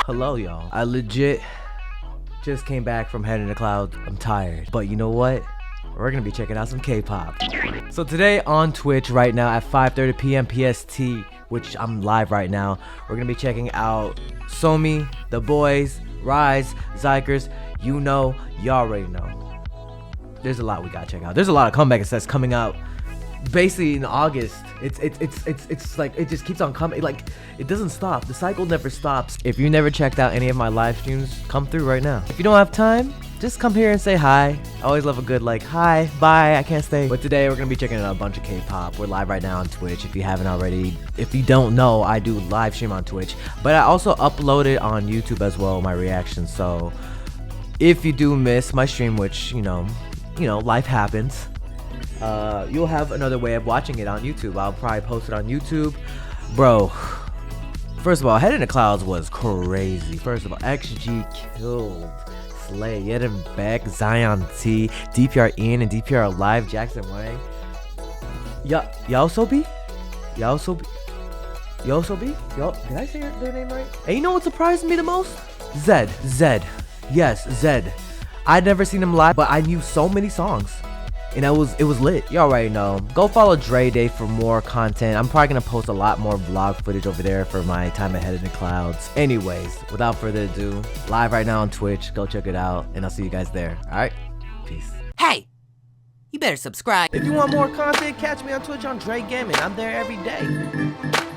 Hello, y'all. I legit just came back from Head in the Clouds. I'm tired. But you know what? We're gonna be checking out some K-pop. So today on Twitch right now at 5:30 p.m. PST, which I'm live right now, we're gonna be checking out SOMI, the BOYZ, RIIZE, XIKERS. You know, y'all already know. There's a lot we gotta check out. There's a lot of comeback sets coming out basically in August. It's like it just keeps on coming. Like it doesn't stop. The cycle never stops. If you never checked out any of my live streams, come through right now. If you don't have time, just come here and say hi. I always love a good like hi, bye, I can't stay. But today we're gonna be checking out a bunch of K-pop. We're live right now on Twitch if you haven't already. If you don't know, I do live stream on Twitch, but I also upload it on YouTube as well, my reactions. So if you do miss my stream, which you know, life happens, you'll have another way of watching it on YouTube. I'll probably post it on YouTube. Bro, first of all, Head in the Clouds was crazy. First of all, XG killed. Slay, Yet and Beck, Zion T, DPR Ian and DPR Live, Jackson Wang. Yaosobi? Did I say their name right? And you know what surprised me the most? Zed. Yes, Zed. I'd never seen him live, but I knew so many songs. And it was lit. You already know. Go follow Dre Day for more content. I'm probably gonna post a lot more vlog footage over there for my time ahead in the clouds. Anyways, without further ado, live right now on Twitch. Go check it out, and I'll see you guys there. Alright? Peace. Hey! You better subscribe. If you want more content, catch me on Twitch on Jrekml. I'm there every day.